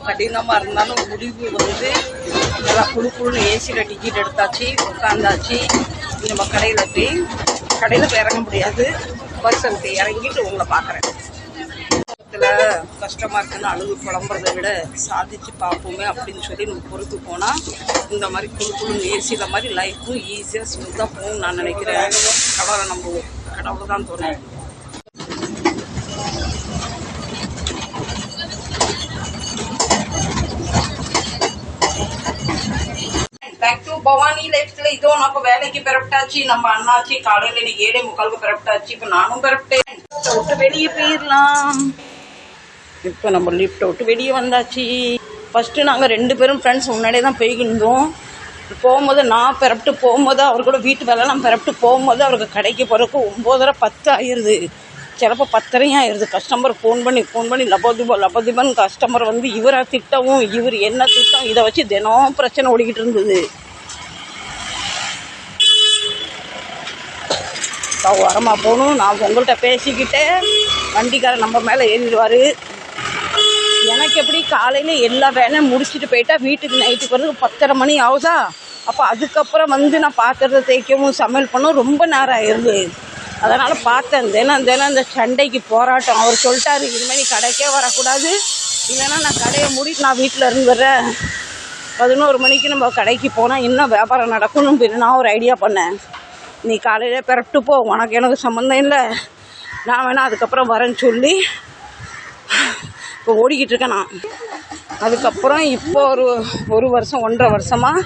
கடினமாக இருந்தாலும் முடிவு வந்து நல்லா குழு ஏசியில் டிக்கெட் எடுத்தாச்சு, உட்காந்தாச்சு. நம்ம கடையில் இறங்க முடியாது, பஸ் எடுத்து இறங்கிட்டு உங்களை பார்க்குறேன். கஷ்டமாக இருக்குன்னு அழுது புலம்புறதை விட சாதிச்சு பார்ப்போமே அப்படின்னு சொல்லி நம்ம பொறுத்து போனால் இந்த மாதிரி குழு ஏசியில் மாதிரி லைஃப்பும் ஈஸியாக ஸ்மூத்தாக போகும்னு நான் நினைக்கிறேன். கடவுளை நம்புவோம், கடவுள் தான் தோணும். பேக் டு பவானி லைஃப்ல இதோ நம்ம வேலைக்கு பிறப்பிட்டாச்சு. நம்ம அண்ணாச்சி காலையில் இன்னைக்கு 7:45 பிறப்பிட்டாச்சு. இப்போ நானும் பிறப்பிட்டேன். விட்டு வெளியே போயிடலாம். இப்போ நம்ம லிஃப்ட் விட்டு வெளியே வந்தாச்சு. ஃபஸ்ட்டு நாங்கள் 2 பேரும் ஃப்ரெண்ட்ஸ் முன்னாடியே தான் போய்கிருந்தோம். போகும்போது நான் பிறப்பிட்டு போகும்போது அவர் கூட வீட்டு வேலைலாம் பிறப்பிட்டு போகும்போது அவருக்கு கடைக்கு போகிறதுக்கு 9:10 ஆயிடுது, சிலப்போ 10:30 ஆயிடுது. கஸ்டமர் ஃபோன் பண்ணி லபோதிபன் கஸ்டமர் வந்து இவரை திட்டவும் இவர் என்ன திட்டம் இதை வச்சு தினம் பிரச்சனை ஓடிக்கிட்டு இருந்தது. வரமா போகணும். நான் உங்கள்கிட்ட பேசிக்கிட்டே வண்டிக்காரர் நம்ம மேலே ஏறிடுவார். எனக்கு எப்படி காலையில் எல்லா வேலையும் முடிச்சுட்டு போயிட்டா வீட்டுக்கு நைட்டுக்கு வரதுக்கு 10:30 மணி ஆகுதா. அப்போ அதுக்கப்புறம் வந்து நான் பாத்திரத்தை தேய்க்கவும் சமையல் பண்ணவும் ரொம்ப நேரம் ஆயிடுது. அதனால் பார்த்தேன் தினம் இந்த சண்டைக்கு போராட்டம். அவர் சொல்லிட்டாரு, இனிமேல் நீ கடைக்கே வரக்கூடாது, இல்லைன்னா நான் கடையை மூடிட்டு நான் வீட்டில் இருந்துடுறேன். 11 மணிக்கு நம்ம கடைக்கு போனால் இன்னும் வியாபாரம் நடக்கணும். நான் ஒரு ஐடியா பண்ணேன், நீ காலையில் பிறப்பிட்டு போ, உனக்கு எனக்கு சம்மந்தம் இல்லை, நான் வேணா அதுக்கப்புறம் வரேன்னு சொல்லி இப்போ ஓடிக்கிட்டு இருக்கேன் நான். அதுக்கப்புறம் இப்போ ஒரு வருஷம் 1.5 வருஷமாக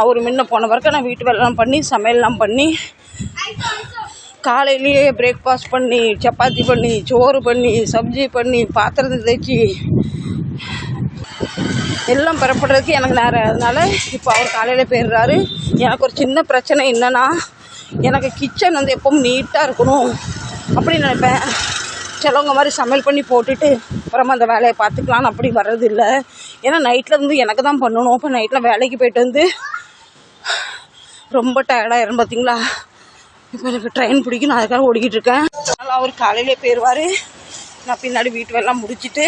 அவர் முன்ன போன வரைக்கும் நான் வீட்டு வேலைலாம் பண்ணி சமையல்லாம் பண்ணி காலையிலேயே பிரேக்ஃபாஸ்ட் பண்ணி சப்பாத்தி பண்ணி சோறு பண்ணி சப்ஜி பண்ணி பாத்திரத்தை தேய்ச்சி எல்லாம் பெறப்படுறதுக்கு எனக்கு நேரம். அதனால் இப்போ அவர் காலையில் போயிடுறாரு. எனக்கு ஒரு சின்ன பிரச்சனை என்னென்னா, எனக்கு கிச்சன் வந்து எப்பவும் நீட்டாக இருக்கணும் அப்படின்னு நினைப்பேன். சிலவங்க மாதிரி சமையல் பண்ணி போட்டுட்டு அப்புறமா அந்த வேலையை பார்த்துக்கலான்னு அப்படி வர்றதில்லை. ஏன்னா நைட்டில் வந்து எனக்கு தான் பண்ணணும். இப்போ நைட்டில் வேலைக்கு போய்ட்டு வந்து ரொம்ப டயர்டாயிரும் பார்த்தீங்களா. இப்போ எனக்கு ட்ரெயின் பிடிக்கணும், அதுக்காக ஓடிக்கிட்டு இருக்கேன். அதனால் அவர் காலையிலே போயிடுவார். நான் பின்னாடி வீட்டு வேலைலாம் முடிச்சுட்டு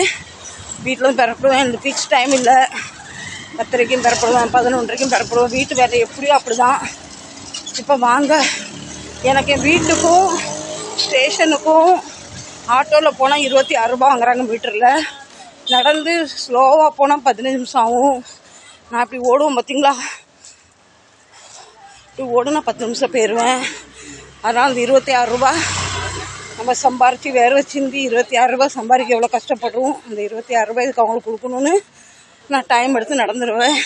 வீட்டில் வந்து பிறப்படுவேன். எனக்கு ஃபிக்ஸ் டைம் இல்லை, 10:30க்கும் பிறப்படுவேன், 11:30க்கும் பிறப்படுவேன். வீட்டு வேலை எப்படியோ அப்படி தான். இப்போ வாங்க, எனக்கு என் வீட்டுக்கும் ஸ்டேஷனுக்கும் ஆட்டோவில் போனால் 26 ரூபா வாங்குறாங்க மீட்டரில். நடந்து ஸ்லோவாக போனால் 15 நிமிஷம் ஆகும். நான் இப்படி ஓடுவேன் பார்த்தீங்களா, இப்படி ஓடுனா 10 நிமிஷம் போயிடுவேன். அதனால் அந்த 26 ரூபா நம்ம சம்பாரித்து வேறு சிந்தி 26 ரூபா சம்பாதிக்க எவ்வளோ கஷ்டப்படுவோம். அந்த 26 ரூபாய் இதுக்கு அவங்களுக்கு கொடுக்கணுன்னு நான் டைம் எடுத்து நடந்துடுவேன்.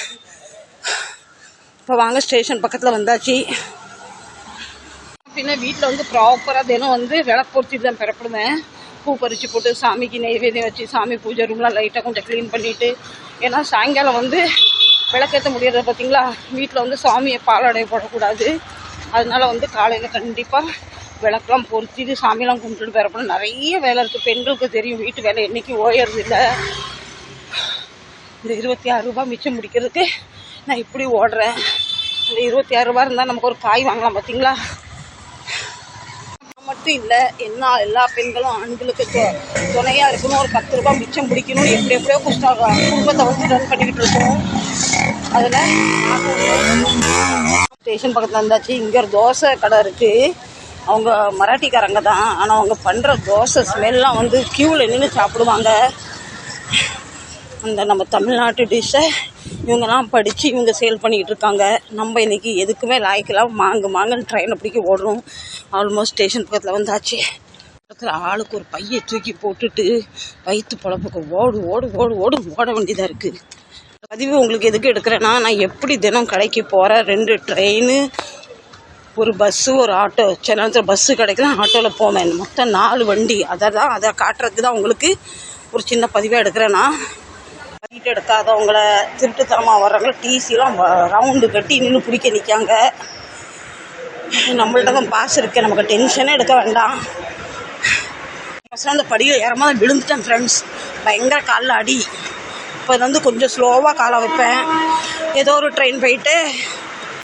இப்போ வாங்க, ஸ்டேஷன் பக்கத்தில் வந்தாச்சு. பின்ன வீட்டில் வந்து ப்ராப்பராக தினம் வந்து விளக்கு பொருத்திட்டு தான் பிறப்படுவேன். பூ பறித்து போட்டு சாமிக்கு நெய்வேதியம் வச்சு சாமி பூஜை ரூம்லாம் லைட்டாக கொஞ்சம் க்ளீன் பண்ணிவிட்டு, ஏன்னா சாயங்காலம் வந்து விளக்கேற்ற முடியறது பார்த்தீங்களா. வீட்டில் வந்து சாமியை பாலாடை போடக்கூடாது. அதனால வந்து காலையில் கண்டிப்பாக விளக்கெலாம் பொருத்திட்டு சாமியெல்லாம் கும்பிட்டுட்டு பிறப்படும். நிறைய வேலை இருக்குது, பெண்களுக்கு தெரியும் வீட்டு வேலை என்றைக்கு ஓயறது இல்லை. இந்த 26 ரூபா மிச்சம் முடிக்கிறதுக்கு நான் இப்படி ஓடுறேன். இந்த 26 ரூபா இருந்தால் நமக்கு ஒரு காய் வாங்கலாம் பார்த்தீங்களா. மட்டும் இல்லை, எல்லா பெண்களும் ஆண்களுக்கு துணையாக இருக்கணும். ஒரு 10 ரூபா மிச்சம் பிடிக்கணும். எப்படியோ குடும்பத்தை வந்து ரன் பண்ணிக்கிட்டு இருக்கோம். அதில் ஸ்டேஷன் பக்கத்தில் இருந்தாச்சு. இங்கே ஒரு தோசை கடை இருக்குது. அவங்க மராட்டிக்காரங்க தான், ஆனால் அவங்க பண்ணுற தோசை ஸ்மெல்லாம் வந்து க்யூவில் நின்று சாப்பிடுவாங்க. அந்த நம்ம தமிழ்நாட்டு டிஷ்ஷை இவங்கெல்லாம் படித்து இவங்க சேல் பண்ணிக்கிட்டு இருக்காங்க. நம்ம இன்றைக்கி எதுக்குமே லாய்க்கலாம் மாங்கன்னு ட்ரெயினை பிடிக்க ஓடுறோம். ஆல்மோஸ்ட் ஸ்டேஷன் பக்கத்தில் வந்தாச்சு. பக்கத்தில் ஆளுக்கு ஒரு பையை தூக்கி போட்டுட்டு வயிற்று பொழப்புக்கு ஓட வேண்டியதாக இருக்குது. பதிவு உங்களுக்கு எதுக்கு எடுக்கிறேன்னா, நான் எப்படி தினம் கடைக்கு போகிறேன். 2 ட்ரெயின், ஒரு பஸ்ஸு, ஒரு ஆட்டோ. சில நேரத்தில் பஸ்ஸு கிடைக்கலாம், ஆட்டோவில் போவேன். மொத்தம் 4 வண்டி. அதை காட்டுறதுக்கு தான் உங்களுக்கு ஒரு சின்ன பதிவாக எடுக்கிறேன்னா. வீட்டு எடுக்காதவங்கள திருட்டுத்தனமாக வர்றவங்கள டிசிலாம் ரவுண்டு கட்டி நின்று பிடிக்க நிற்காங்க. நம்மள்ட்ட தான் பாஸ் இருக்குது, நமக்கு டென்ஷனே எடுக்க வேண்டாம். ஃபஸ்ட்டு அந்த படியில் ஏறமாக விழுந்துட்டேன் ஃப்ரெண்ட்ஸ். பயங்கர காலில் அடி. இப்போ இது வந்து கொஞ்சம் ஸ்லோவாக காலை வைப்பேன். ஏதோ ஒரு ட்ரெயின் போயிட்டு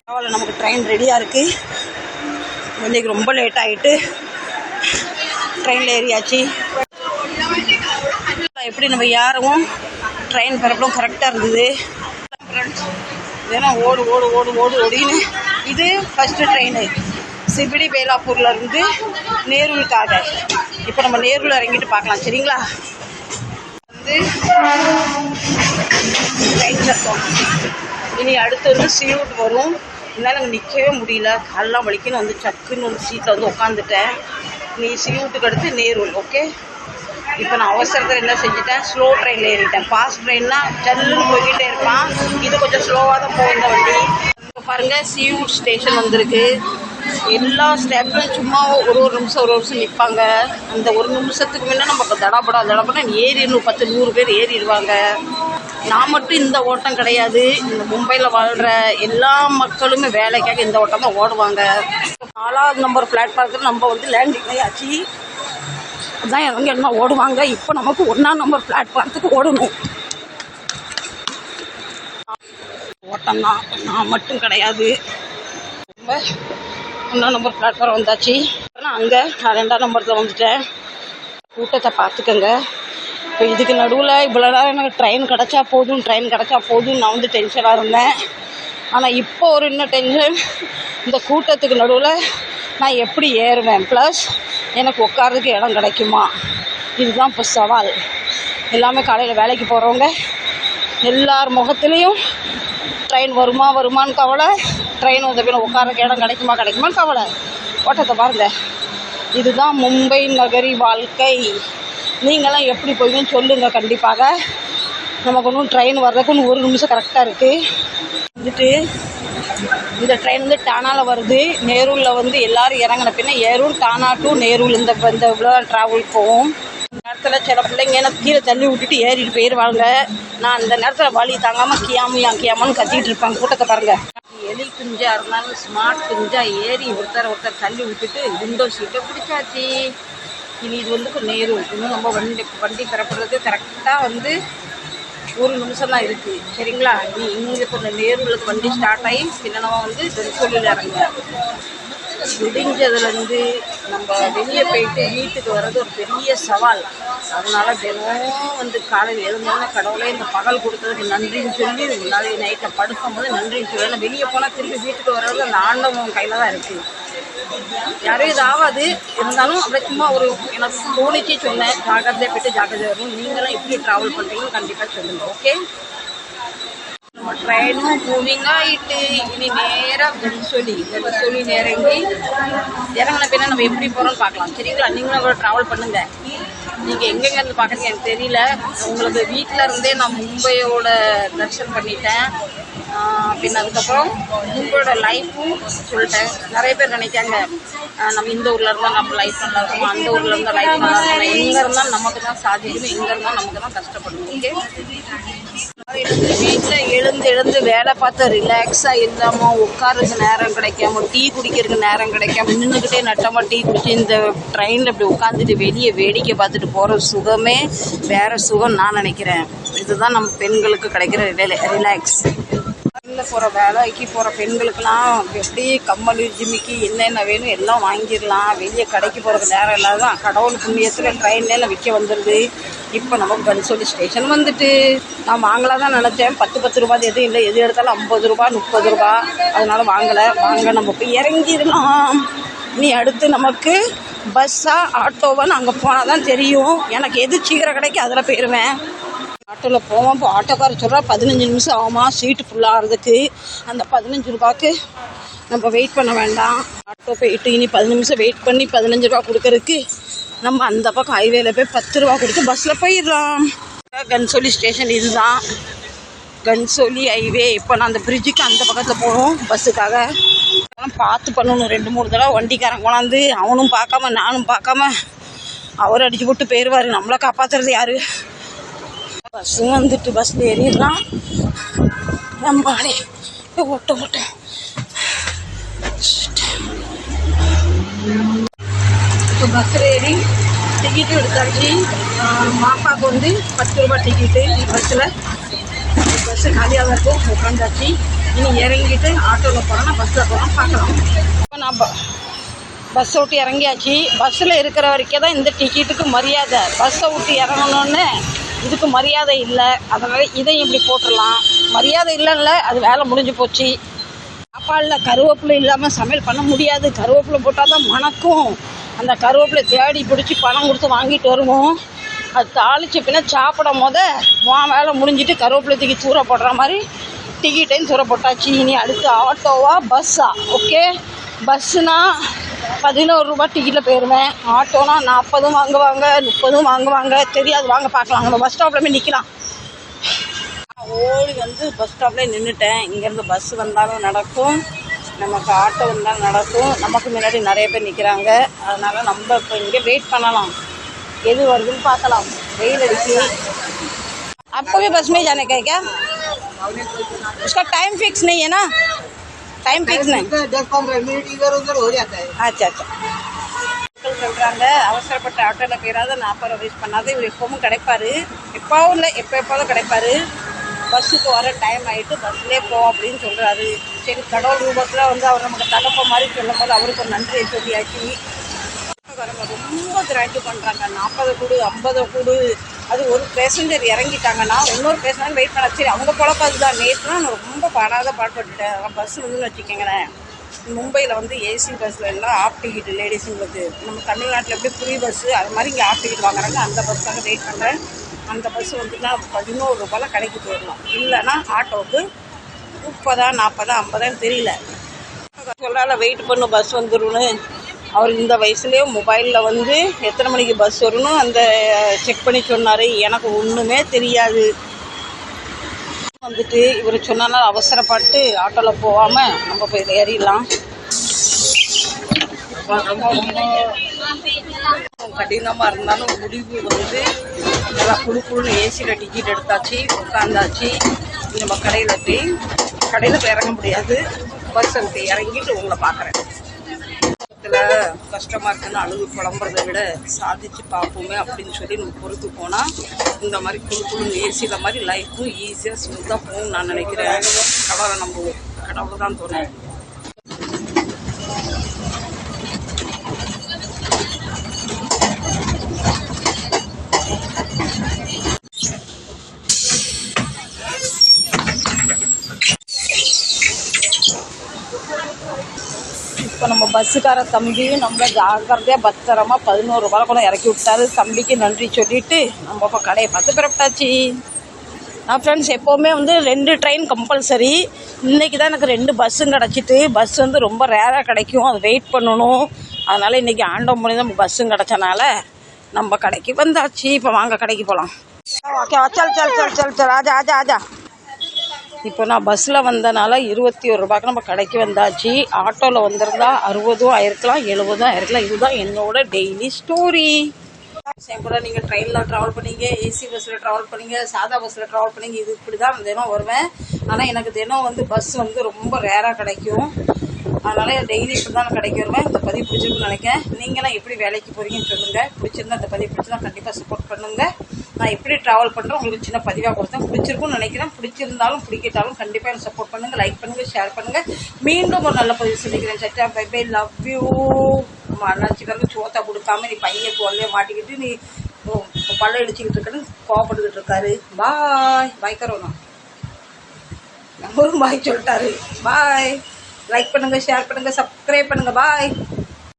பரவாயில்ல, நமக்கு ட்ரெயின் ரெடியாக இருக்குது. இன்றைக்கி ரொம்ப லேட் ஆகிட்டு ட்ரெயினில் ஏறியாச்சு. எப்படி நம்ம யாரும் ட்ரெயின் பரப்பலும் கரெக்டாக இருந்தது. ஏன்னா ஓடு ஓடு ஓடு ஓடு ஓடின்னு இது ஃபஸ்ட்டு ட்ரெயின் சிபிடி பேலாப்பூரில் இருந்து நேருலுக்காக. இப்போ நம்ம நேருல இறங்கிட்டு பார்க்கலாம் சரிங்களா. வந்து ட்ரெயினில் இருக்கோம். இனி அடுத்து வந்து சியூட் வரும். என்னால் அங்கே நிற்கவே முடியல, காலெலாம் வலிக்குன்னு வந்து சக்குன்னு வந்து சீட்டில் வந்து உட்காந்துட்டேன். நீ சியூட்டுக்கு அடுத்து நேருல். ஓகே, இப்போ நான் அவசரத்தில் என்ன செஞ்சுட்டேன், ஸ்லோ ட்ரெயினில் ஏறிட்டேன். ஃபாஸ்ட் ட்ரெயின்னா ஜல்லுன்னு போய்கிட்டே இருப்பான், இது கொஞ்சம் ஸ்லோவாக தான் போகும் இந்த வண்டி. இப்போ பாருங்கள் சியூட் ஸ்டேஷன் வந்திருக்கு. எல்லா ஸ்டாப்லையும் சும்மா ஒரு நிமிஷம் நிற்பாங்க. அந்த ஒரு நிமிஷத்துக்கு முன்னே நம்ம தடப்படா ஏறிடணும், 10-100 பேர் ஏறிடுவாங்க. நான் மட்டும் இந்த ஓட்டம் கிடையாது, இந்த மும்பையில் வாழ்கிற எல்லா மக்களுமே வேலைக்காக இந்த ஓட்டம் தான் ஓடுவாங்க. 4வது நம்பர் பிளாட்ஃபார்த்தில் நம்ம வந்து லேண்டிங் ஆச்சு, அதுதான் இவங்க என்ன ஓடுவாங்க. இப்போ நமக்கு 1ஆம் நம்பர் பிளாட்ஃபார்த்துக்கு ஓடணும். ஓட்டம் தான், நான் மட்டும் கிடையாது. ரொம்ப 1ஆம் நம்பர் பிளாட்ஃபார்ம் வந்தாச்சு. அங்கே நான் 2ஆம் நம்பரில் வந்துட்டேன். கூட்டத்தை பார்த்துக்கங்க. இப்போ இதுக்கு நடுவில் இவ்வளோ நேரம் எனக்கு ட்ரெயின் கிடச்சா போதும் நான் வந்து டென்ஷனாக இருந்தேன். ஆனால் இப்போ ஒரு இன்னும் டென்ஷன், இந்த கூட்டத்துக்கு நடுவில் நான் எப்படி ஏறுவேன், ப்ளஸ் எனக்கு உட்கார்றதுக்கு இடம் கிடைக்குமா, இதுதான் இப்போ சவால். எல்லாமே காலையில் வேலைக்கு போகிறவங்க எல்லார் முகத்துலேயும் ட்ரெயின் வருமானு கவலை, ட்ரெயின் வந்த பின்ன உட்காரக்கு இடம் கிடைக்குமான்னு கவலை. ஓட்டத்தை பாருங்கள், இதுதான் மும்பை நகரி வாழ்க்கை. நீங்களாம் எப்படி போவீங்கன்னு சொல்லுங்கள். கண்டிப்பாக நமக்கு ஒன்றும் ட்ரெயின் வர்றதுக்கு ஒன்று 1 நிமிஷம் கரெக்டாக இருக்குது. வந்துட்டு இந்த ட்ரெயின் வந்து டானாவில் வருது. நேருலில் வந்து எல்லோரும் இறங்கின பின்ன ஏரூர் டானா டு நேருல் இந்த இவ்வளோ ட்ராவல் போகும். இந்த நேரத்தில் சில பிள்ளைங்க எனக்கு கீழே தள்ளி விட்டுட்டு ஏறிட்டு போயிடுவாங்க. நான் இந்த நேரத்தில் வலி தாங்காமல் கியாமான்னு கத்திக்கிட்டு இருப்பாங்க. கூட்டத்தை பாருங்கள். எலி குஞ்சா இருந்தாலும் ஸ்மார்ட் குஞ்சா ஏறி ஒருத்தர் தள்ளி விட்டுட்டு விண்டோ சீட்டை பிடிச்சாச்சு. இனி இது வந்து நேருல். இன்னும் நம்ம வண்டி பெறப்படுறது கரெக்டாக வந்து 1 நிமிஷம் தான் இருக்குது சரிங்களா. நீ இங்கே இப்போ இந்த நேருலுக்கு வண்டி ஸ்டார்ட் ஆகி பின்னமா வந்து தென்சொல்லியில் இறங்க. விடிஞ்சதுலேருந்து நம்ம வெளியே போயிட்டு வீட்டுக்கு வர்றது ஒரு பெரிய சவால். அதனால தினம் வந்து காலையில் எழுந்தோன்னே கடவுளே இந்த பகல் கொடுத்ததுக்கு நன்றின்னு சொல்லி நாளைக்கு நைட்டில் படுக்கும் போது நன்றின்னு சொல்லி, ஏன்னா வெளியே போனால் திருப்பி வீட்டுக்கு வர்றது அந்த ஆண்டவன் கையில் தான் இருக்குது. யாரும் இது ஆகாது, இருந்தாலும் அப்படியே சும்மா ஒரு எனக்கு தோணிச்சு சொன்னேன். ஜாக்கிரதையாக போய்ட்டு ஜாக்கிரதையாக வரும். நீங்களும் எப்படி ட்ராவல் பண்ணுறீங்கன்னு கண்டிப்பாக சொல்லுங்கள். ஓகே, நம்ம ட்ரெயினும் மூவிங் ஆகிட்டு இனி நேராக கன்சோலி இறங்கி இறங்கின பின்னா நம்ம எப்படி போகிறோம்னு பார்க்கலாம் சரிங்களா. நீங்களும் கூட ட்ராவல் பண்ணுங்கள். நீங்கள் எங்கெங்கேருந்து பார்க்குறீங்க எனக்கு தெரியல. உங்களுக்கு வீட்டில் இருந்தே நான் மும்பையோட தரிசனம் பண்ணிட்டேன். பின்ன அதுக்கப்புறம் மும்பையோட லைஃப்பும் சொல்லிட்டேன். நிறைய பேர் நினைக்காங்க நம்ம இந்த ஊரில் இருந்தால் நம்ம லைஃப் நல்லா இருக்கும், அந்த ஊரில் இருந்தால் லைஃப் நல்லா இருக்கும். எங்கே இருந்தாலும் நமக்கு தான் சாதிக்கணும், எங்கே இருந்தாலும் நமக்கு தான் கஷ்டப்படணும். ஓகே, வீட்டில் எழுந்து வேலை பார்த்து ரிலாக்ஸாக இல்லாமல் உட்காருக்கு நேரம் கிடைக்காம, டீ குடிக்கிறதுக்கு நேரம் கிடைக்காம, நின்றுக்கிட்டே நட்டமாக டீ குடிச்சு இந்த ட்ரெயினில் இப்படி உட்காந்துட்டு வெளியே வேடிக்கை பார்த்துட்டு போகிற சுகமே வேறு சுகம் நான் நினைக்கிறேன். இதுதான் நம்ம பெண்களுக்கு கிடைக்கிற ரிலாக்ஸ். போகிற வேலைக்கு போகிற பெண்களுக்கெல்லாம் எப்படி கம்மல் ஜிமிக்கி என்னென்ன வேணும் எல்லாம் வாங்கிடலாம். வெளியே கடைக்கு போகிறதுக்கு நேரம் இல்லாத கடவுள் புண்ணியத்தில் ட்ரெயின்லாம் விற்க வந்துடுது. இப்போ நமக்கு கன்சோலி ஸ்டேஷன் வந்துட்டு நான் வாங்கலாம் தான் நினச்சேன். 10 ரூபா எதுவும் இல்லை, எது எடுத்தாலும் 50 ரூபா 30 ரூபா. அதனால வாங்க நம்ம போய் இறங்கிடலாம். நீ அடுத்து நமக்கு பஸ்ஸா ஆட்டோவான்னு அங்கே போனால் தான் தெரியும். எனக்கு எது சீக்கிரம் கிடைக்கும் அதில் போயிடுவேன். ஆட்டோவில் போவோம். இப்போ ஆட்டோக்காரர் சொல்கிறா 15 நிமிஷம் ஆகுமா சீட்டு ஃபுல்லாகிறதுக்கு. அந்த 15 ரூபாய்க்கு நம்ம வெயிட் பண்ண வேண்டாம். ஆட்டோ போயிட்டு இனி 10 நிமிஷம் வெயிட் பண்ணி 15 ரூபா கொடுக்கறதுக்கு நம்ம அந்த பக்கம் ஹைவேல போய் 10 ரூபா கொடுத்து பஸ்ஸில் போயிடலாம். கன்சோலி ஸ்டேஷன் இதுதான், கன்சோலி ஹைவே. இப்போ நான் அந்த பிரிட்ஜுக்கு அந்த பக்கத்தில் போகணும் பஸ்ஸுக்காக. பார்த்து பண்ணணும். 2-3 தடவை வண்டிக்காரன் கொண்டாந்து அவனும் பார்க்காம நானும் பார்க்காம அவர் அடிச்சு போட்டு போயிடுவார். நம்மளை காப்பாற்றுறது யார்? பஸ்ஸு வந்துட்டு பஸ்ஸில் ஏறிடலாம். நம்மளே ஓட்டம் இப்போ பஸ்ஸில் ஏறி டிக்கெட்டு எடுத்தாச்சு. பாப்பாவுக்கு வந்து 10 ரூபா டிக்கெட்டு. பஸ்ஸு காலியாக தான் இருக்கும். உட்காந்தாச்சு. இனி இறங்கிட்டு ஆட்டோவில் போகிறோன்னா பஸ்ஸில் போகிறோம் பார்க்கலாம். இப்போ நான் பஸ்ஸை விட்டு இறங்கியாச்சு. பஸ்ஸில் இருக்கிற வரைக்கும் தான் இந்த டிக்கெட்டுக்கு மரியாதை. பஸ்ஸை விட்டு இறங்கணுன்னு இதுக்கு மரியாதை இல்லை, அதனால் இதையும் இப்படி போட்டுடலாம். மரியாதை இல்லைல்ல, அது வேலை முடிஞ்சு போச்சு. சாப்பாடில் கருவேப்பிலை இல்லாமல் சமையல் பண்ண முடியாது. கருவேப்பிலை போட்டால் தான் மணக்கும். அந்த கருவேப்பிலை தேடி பிடிச்சி பணம் கொடுத்து வாங்கிட்டு வருவோம். அது தாளித்து பின்ன சாப்பிடும் போது வேலை முடிஞ்சிட்டு கருவேப்பிலை தூக்கி தூர போடுற மாதிரி டிக்கெட்டையும் தூர போட்டாச்சு. இனி அடுத்து ஆட்டோவா பஸ்ஸா? ஓகே, பஸ்ஸுனால் 11 ரூபா டிக்கெட்டில் போயிடுவேன். ஆட்டோனா 40 வாங்குவாங்க, 30 வாங்குவாங்க, தெரியாது. வாங்க பார்க்கலாம். நம்ம பஸ் ஸ்டாப்பில் போய் நிற்கலாம். ஓடி வந்து பஸ் ஸ்டாப்லேயே நின்றுட்டேன். இங்கேருந்து பஸ் வந்தாலும் நடக்கும், நமக்கு ஆட்டோ வந்தாலும் நடக்கும். நமக்கு முன்னாடி நிறைய பேர் நிற்கிறாங்க. அதனால் நம்ம இப்போ இங்கே வெயிட் பண்ணலாம், எது வருதுன்னு பார்க்கலாம். வெயில் அடிச்சு அப்போவே बस में जाने का है क्या? उसका टाइम फिक्स नहीं है ना? टाइम फिक्स नहीं, 10-15 मिनट इधर उधर हो जाता है. अच्छा अच्छा. சொல்கிறாங்க அவசரப்பட்ட ஆட்டோவில் போயிடாத, 40 ரூபா வேஸ்ட் பண்ணாத. இவர் எப்பவும் கிடைப்பார், எப்போவும் இல்லை, எப்போதும் கிடைப்பார். பஸ்ஸுக்கு வர டைம் ஆகிட்டு பஸ்லேயே போ அப்படின்னு சொல்கிறாரு. சரி, கடவுள் ரூபத்தில் வந்து அவர் நமக்கு தகப்ப மாதிரி சொல்லும் போது அவருக்கு ஒரு நன்றியை சொல்லியாச்சு. ரொம்ப கிராண்டு பண்ணுறாங்க. 40 கூடு, 50 கூடு. அது ஒரு பேசஞ்சர் இறங்கிட்டாங்கன்னா இன்னொரு பேசஞ்சர் வெயிட் பண்ண. சரி, அவங்க பொழப்பு அதுதான். நேற்றுலாம் நான் ரொம்ப பாடுபட்டுட்டேன். பஸ் வந்துன்னு வச்சுக்கோங்களேன், மும்பையில் வந்து ஏசி பஸ்ஸில் எல்லாம் ஆஃப் டிக்கெட் லேடிஸுங்களுக்கு. நம்ம தமிழ்நாட்டில் எப்படி ஃப்ரீ பஸ்ஸு அது மாதிரி இங்கே ஆஃப் டிக்கெட் வாங்குறாங்க. அந்த பஸ்ஸுக்காக வெயிட் பண்ணுறேன். அந்த பஸ் வந்துன்னா 11 ரூபாயில் கடைக்கு போயிடலாம். இல்லைன்னா ஆட்டோவுக்கு 30, 40, 50 தெரியல. சொல்கிறால வெயிட் பண்ணு பஸ் வந்துடும்னு. அவர் இந்த வயசுலேயே மொபைலில் வந்து எத்தனை மணிக்கு பஸ் வரணும் அந்த செக் பண்ணி சொன்னார். எனக்கு ஒன்றுமே தெரியாது. வந்துட்டு இவர் சொன்னாலும் அவசரப்பட்டு ஆட்டோவில் போகாமல் நம்ம போய் ஏறிடலாம். கடினமாக இருந்தாலும் முடிவு வந்து நல்லா குழு ஏசியில் டிக்கெட் எடுத்தாச்சு, உட்காந்தாச்சு. நம்ம கடையில் போய் இறங்க முடியாது. பஸ் விட்டு இறங்கிட்டு உங்களை பார்க்குறேன். கஷ்டமாக இருக்குன்னு அழுகு புலம்புறதை விட சாதிச்சு பார்ப்போமே அப்படின்னு சொல்லி நம்ம பொறுத்து போனால் இந்த மாதிரி குழு ஏசியில் மாதிரி லைஃப்பும் ஈஸியாக ஸ்மூத்தாக போகும்னு நான் நினைக்கிறேன். கடவுளை நம்புவோம், கடவுள் தான் தோணும். இப்போ நம்ம பஸ்ஸுக்கார தம்பியும் நம்மளை ஜாக்கிரதையாக பத்திரமா 11 ரூபாயில் கூட இறக்கி விட்டாரு. தம்பிக்கு நன்றி சொல்லிவிட்டு நம்ம இப்போ கடையை பார்த்து பிறப்பிட்டாச்சு. நான் ஃப்ரெண்ட்ஸ் எப்போவுமே வந்து 2 ட்ரெயின் கம்பல்சரி. இன்றைக்கி தான் எனக்கு 2 பஸ்ஸும் கிடச்சிட்டு. பஸ் வந்து ரொம்ப ரேராக கிடைக்கும், அது வெயிட் பண்ணணும். அதனால் இன்றைக்கி ஆண்டவன் பண்ணி தான் பஸ்ஸும் கிடச்சனால நம்ம கடைக்கு வந்தாச்சு. இப்போ வாங்க கடைக்கு போகலாம். ஓகே, சல் சல் சல் சல் சல் ஆஜா ஆஜா ஆஜா. இப்போ நான் பஸ்ஸில் வந்தனால 21 ரூபாய்க்கு நம்ம கடைக்கு வந்தாச்சு. ஆட்டோவில் வந்திருந்தா 60 ஆயிருக்கலாம், 70 ஆயிருக்கலாம். இதுதான் என்னோட டெய்லி ஸ்டோரி. சேம் கூட நீங்கள் ட்ரெயினில் ட்ராவல் பண்ணீங்க, ஏசி பஸ்ஸில் ட்ராவல் பண்ணீங்க, சாதா பஸ்ஸில் ட்ராவல் பண்ணீங்க. இது இப்படி தான் தினம் வருவேன். ஆனால் எனக்கு தினம் வந்து பஸ் வந்து ரொம்ப ரேராக கிடைக்கும். அதனால் டெய்லி இப்படி தான் நான் கடைக்கு வருவேன். இந்த பதிவு பிடிச்சிருக்குன்னு நினைக்கிறேன். நீங்களாம் எப்படி வேலைக்கு போகிறீங்கன்னு சொல்லுங்கள். பிடிச்சிருந்தா இந்த பதிவு பிடிச்சிருந்தா கண்டிப்பாக சப்போர்ட் பண்ணுங்கள். நான் எப்படி ட்ராவல் பண்ணுறேன் உங்களுக்கு சின்ன பதிவாக கொடுத்தேன். பிடிச்சிருக்குன்னு நினைக்கிறேன். பிடிச்சிருந்தாலும் பிடிக்கிட்டாலும் கண்டிப்பாக எனக்கு சப்போர்ட் பண்ணுங்கள், லைக் பண்ணுங்கள், ஷேர் பண்ணுங்கள். மீண்டும் ஒரு நல்ல பதிவு சொல்லிக்கிறேன். சட்டா பை பை, லவ் யூ. அண்ணாச்சிக்காரங்க சோத்தா கொடுக்காம நீ பையன் கொள்ளைய மாட்டிக்கிட்டு நீ பல்ல இடிச்சுக்கிட்டு இருக்கன்னு கோவப்பட்டுக்கிட்டு இருக்காரு. பாய் பாய் கரோனா. நம்மளும் பாய் சொல்லிட்டாரு. பாய். லைக் பண்ணுங்கள், ஷேர் பண்ணுங்கள், சப்ஸ்கிரைப் பண்ணுங்கள். பாய்.